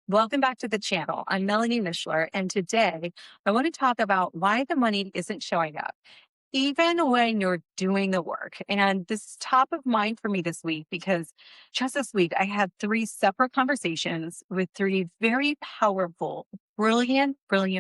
Welcome back to the channel. I'm Melanie Mishler, and today I want to talk about why the money isn't showing up, even when you're doing the work. And this is top of mind for me this week because just this week I had three separate conversations with three very powerful, brilliant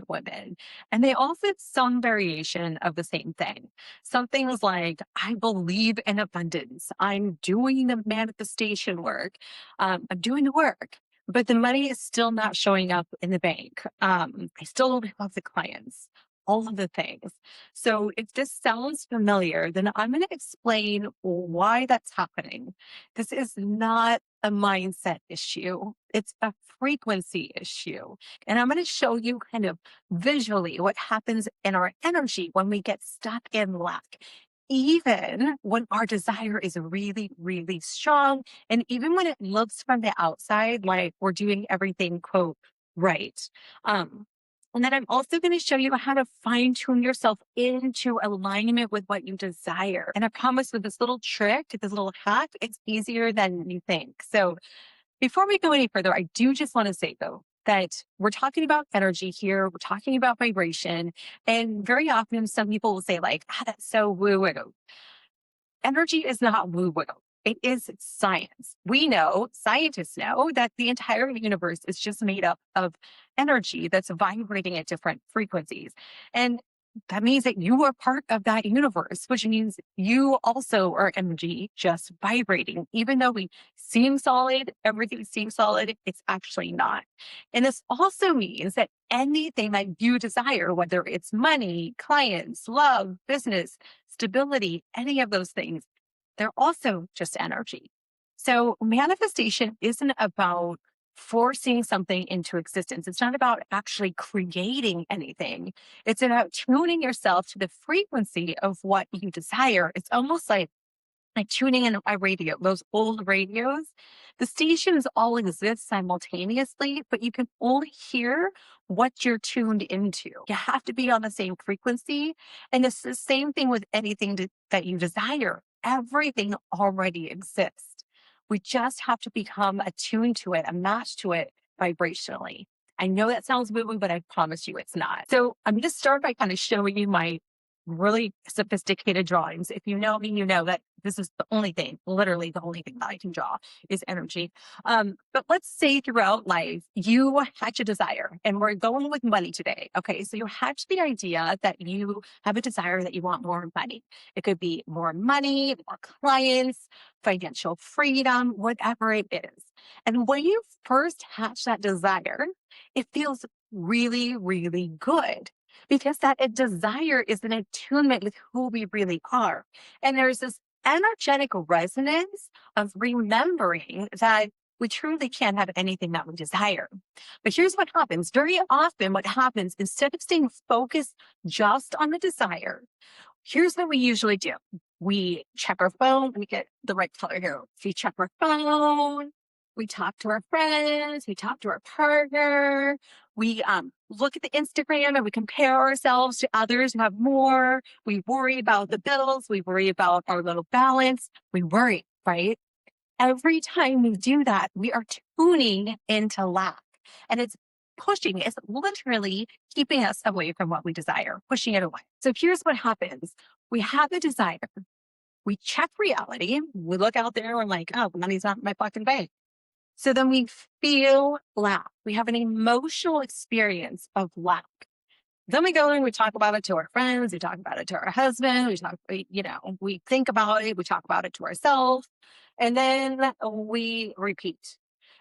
women. And they all said some variation of the same thing. Some things like, I believe in abundance. I'm doing the manifestation work. I'm doing the work. But the money is still not showing up in the bank. I still don't have the clients, all of the things. So if this sounds familiar, then I'm going to explain why that's happening. This is not a mindset issue. It's a frequency issue. And I'm going to show you kind of visually what happens in our energy when we get stuck in lack. Even when our desire is really strong, and even when it looks from the outside like we're doing everything, quote, right. Um, and then I'm also going to show you how to fine tune yourself into alignment with what you desire. And I promise with this little trick, this little hack, it's easier than you think. So before we go any further, I do just want to say though, that we're talking about energy here. We're talking about vibration. And very often some people will say like, that's so woo woo. Energy is not woo woo. It is science. We know, scientists know, that the entire universe is just made up of energy that's vibrating at different frequencies. And that means that you are part of that universe, which means you also are energy just vibrating. Even though we seem solid, everything seems solid, it's actually not. And this also means that anything that you desire, whether it's money, clients, love, business, stability, any of those things, they're also just energy. So manifestation isn't about forcing something into existence. It's not about actually creating anything. It's about tuning yourself to the frequency of what you desire. It's almost like tuning in a radio, those old radios, the stations all exist simultaneously, but you can only hear what you're tuned into. You have to be on the same frequency. And it's the same thing with anything that you desire. Everything already exists. We just have to become attuned to it, a match to it vibrationally. I know that sounds woo-woo, but I promise you it's not. So I'm going to start by kind of showing you my really sophisticated drawings. If you know me, you know that this is the only thing, literally the only thing that I can draw is energy. But let's say throughout life, you hatch a desire, and we're going with money today. Okay. So you hatch the idea that you have a desire that you want more money. It could be more money, more clients, financial freedom, whatever it is. And when you first hatch that desire, it feels really good because that a desire is an attunement with who we really are. And there's this energetic resonance of remembering that we truly can't have anything that we desire. But here's what happens. Very often what happens, instead of staying focused just on the desire, here's what we usually do. We check our phone. Let me get the right color here. We check our phone. We talk to our friends. We talk to our partner. We look at the Instagram and we compare ourselves to others who have more. We worry about the bills. We worry about our little balance. We worry, right? Every time we do that, we are tuning into lack. And it's literally keeping us away from what we desire, pushing it away. So here's what happens. We have a desire. We check reality. We look out there and we're like, oh, money's not in my fucking bank. So then we feel lack. We have an emotional experience of lack. Then we go and we talk about it to our friends. We talk about it to our husband. We think about it. We talk about it to ourselves. And then we repeat.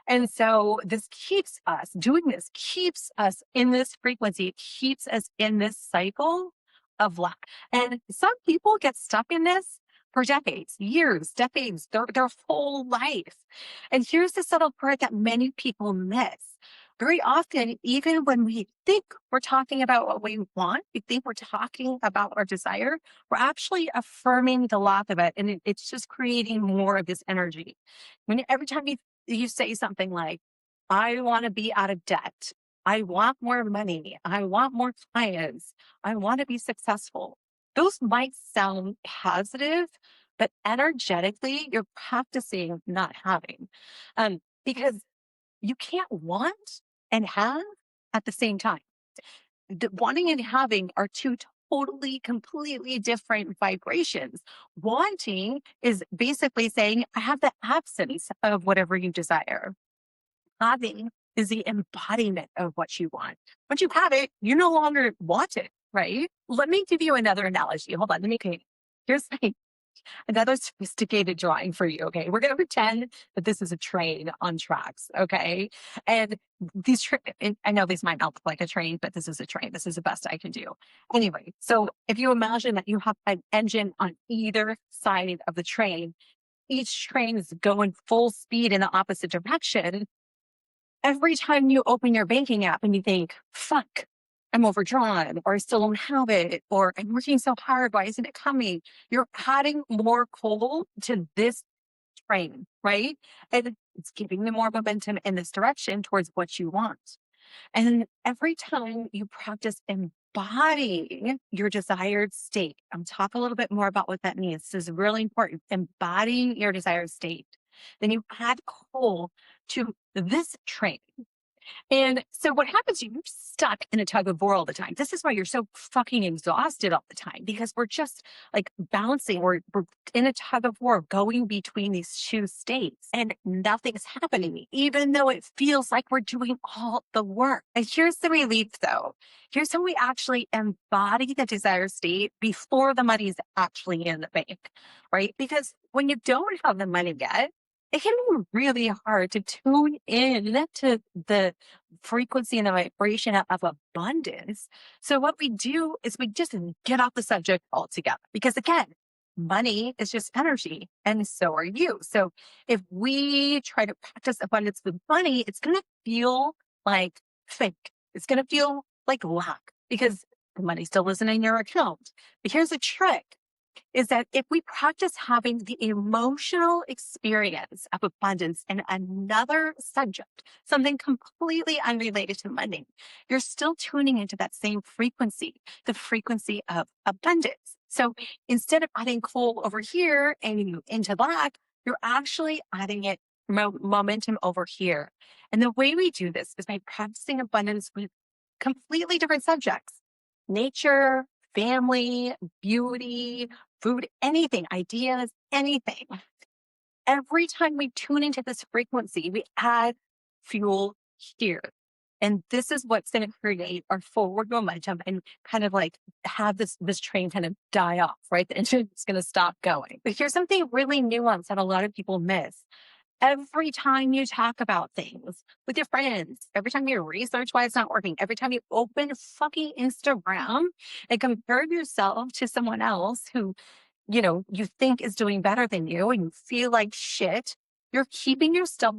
And so doing this keeps us in this frequency. It keeps us in this cycle of lack. And some people get stuck in this for decades, years, decades, their whole life. And here's the subtle part that many people miss. Very often, even when we think we're talking about what we want, we think we're talking about our desire, we're actually affirming the lack of it. And it's just creating more of this energy. When every time you say something like, I want to be out of debt, I want more money, I want more clients, I want to be successful. Those might sound positive, but energetically, you're practicing not having. Because you can't want and have at the same time. Wanting and having are two totally, completely different vibrations. Wanting is basically saying, I have the absence of whatever you desire. Having is the embodiment of what you want. Once you have it, you no longer want it, right? Let me give you another analogy. Hold on. Okay. Here's another sophisticated drawing for you. Okay. We're going to pretend that this is a train on tracks. Okay. And and I know these might not look like a train, but this is a train. This is the best I can do. Anyway, so if you imagine that you have an engine on either side of the train, each train is going full speed in the opposite direction. Every time you open your banking app and you think, fuck, I'm overdrawn, or I still don't have it, or I'm working so hard, why isn't it coming? You're adding more coal to this train, right? And it's giving them more momentum in this direction towards what you want. And every time you practice embodying your desired state, I'm talk a little bit more about what that means. This is really important. Embodying your desired state. Then you add coal to this train. And so what happens, you're stuck in a tug of war all the time. This is why you're so fucking exhausted all the time, because we're just like bouncing. We're in a tug of war going between these two states and nothing's happening, even though it feels like we're doing all the work. And here's the relief though. Here's how we actually embody the desired state before the money is actually in the bank, right? Because when you don't have the money yet, it can be really hard to tune in to the frequency and the vibration of abundance. So what we do is we just get off the subject altogether, because again, money is just energy and so are you. So if we try to practice abundance with money, it's going to feel like fake. It's going to feel like lack because the money still isn't in your account. But here's a trick, is that if we practice having the emotional experience of abundance in another subject, something completely unrelated to money, you're still tuning into that same frequency, the frequency of abundance. So instead of adding coal over here and into black, you're actually adding it momentum over here. And the way we do this is by practicing abundance with completely different subjects: nature, family, beauty, food, anything, ideas, anything. Every time we tune into this frequency, we add fuel here. And this is what's going to create our forward momentum and kind of like have this train kind of die off, right? The engine's going to stop going. But here's something really nuanced that a lot of people miss. Every time you talk about things with your friends, every time you research why it's not working, every time you open fucking Instagram and compare yourself to someone else who, you think is doing better than you and you feel like shit, you're keeping yourself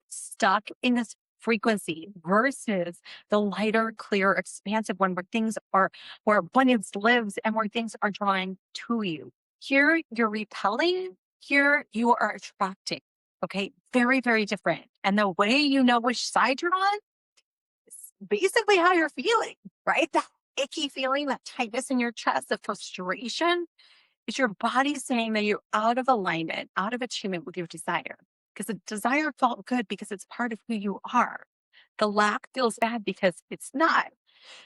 stuck in this frequency versus the lighter, clear, expansive one where things are, where abundance lives and where things are drawing to you. Here you're repelling, here you are attracting. Okay, very, very different. And the way you know which side you're on is basically how you're feeling, right? That icky feeling, that tightness in your chest, the frustration, is your body saying that you're out of alignment, out of attunement with your desire. Because the desire felt good because it's part of who you are. The lack feels bad because it's not.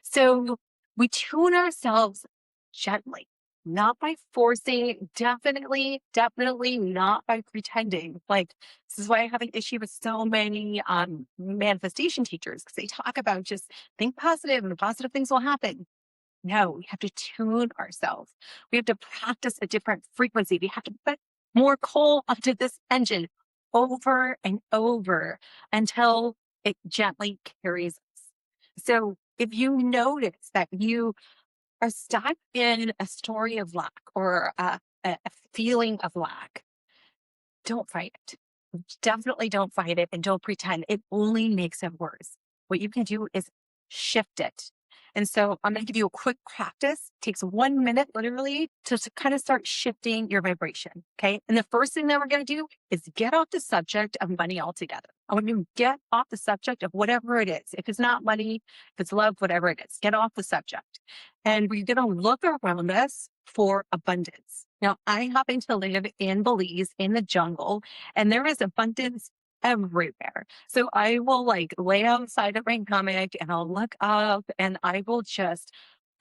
So we tune ourselves gently, not by forcing, definitely, definitely not by pretending. Like, this is why I have an issue with so many manifestation teachers, because they talk about just think positive and positive things will happen. No, we have to tune ourselves. We have to practice a different frequency. We have to put more coal onto this engine over and over until it gently carries us. So if you notice that you are stuck in a story of lack or a feeling of lack, don't fight it. Definitely don't fight it and don't pretend. It only makes it worse. What you can do is shift it. And so I'm going to give you a quick practice. It takes 1 minute literally to kind of start shifting your vibration. Okay. And the first thing that we're going to do is get off the subject of money altogether. I want you to get off the subject of whatever it is. If it's not money, if it's love, whatever it is, get off the subject. And we're going to look around us for abundance. Now, I happen to live in Belize in the jungle, and there is abundance everywhere. So I will like lay outside of my hammock and I'll look up and I will just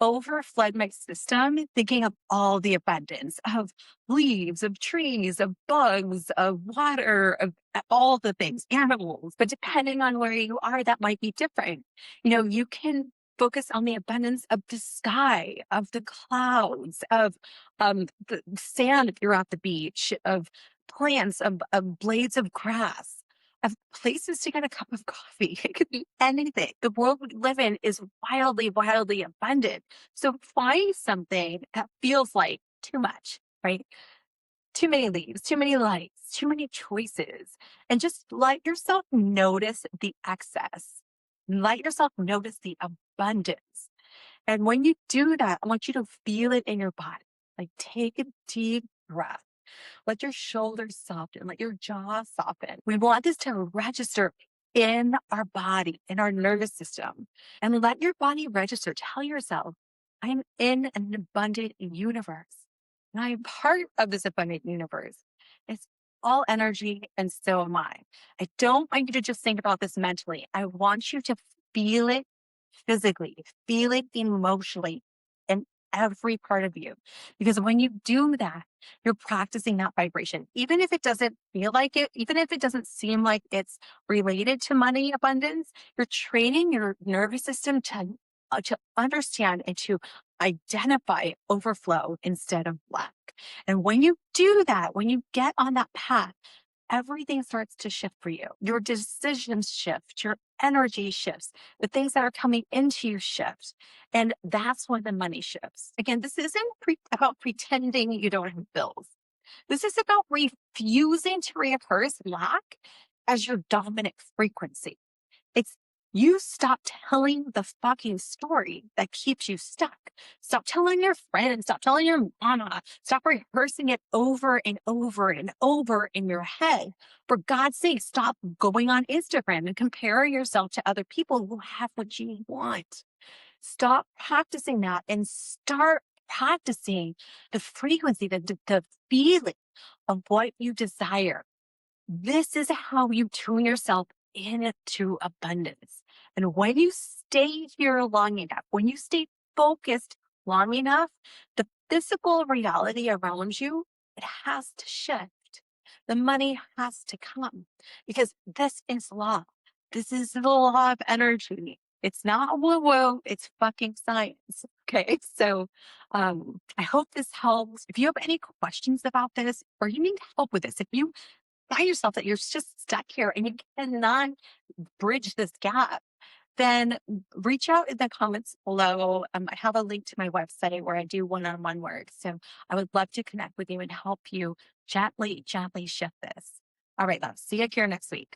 overflood my system thinking of all the abundance of leaves, of trees, of bugs, of water, of all the things, animals. But depending on where you are, that might be different. You can focus on the abundance of the sky, of the clouds, of the sand if you're at the beach, of plants, of blades of grass, of places to get a cup of coffee. It could be anything. The world we live in is wildly, wildly abundant. So find something that feels like too much, right? Too many leaves, too many lights, too many choices, and just let yourself notice the excess. Let yourself notice the abundance. And when you do that, I want you to feel it in your body. Like take a deep breath. Let your shoulders soften, let your jaw soften. We want this to register in our body, in our nervous system. And let your body register. Tell yourself, I'm in an abundant universe. And I am part of this abundant universe. It's all energy, and so am I. I don't want you to just think about this mentally. I want you to feel it physically, feel it emotionally in every part of you. Because when you do that, you're practicing that vibration. Even if it doesn't feel like it, even if it doesn't seem like it's related to money abundance, you're training your nervous system to understand and to identify overflow instead of lack. And when you do that, when you get on that path, everything starts to shift for you. Your decisions shift, your energy shifts, the things that are coming into you shift. And that's when the money shifts. Again, this isn't about pretending you don't have bills. This is about refusing to rehearse lack as your dominant frequency. It's you stop telling the fucking story that keeps you stuck. Stop telling your friends, stop telling your mama, stop rehearsing it over and over and over in your head. For God's sake, stop going on Instagram and comparing yourself to other people who have what you want. Stop practicing that and start practicing the frequency, the feeling of what you desire. This is how you tune yourself into abundance. And when you stay here long enough, when you stay focused long enough, the physical reality around you, it has to shift. The money has to come because this is law. This is the law of energy. It's not woo woo, it's fucking science. Okay. So I hope this helps. If you have any questions about this or you need help with this, if you find yourself that you're just stuck here and you cannot bridge this gap, then reach out in the comments below. I have a link to my website where I do one-on-one work. So I would love to connect with you and help you gently, gently shift this. All right, love. See you here next week.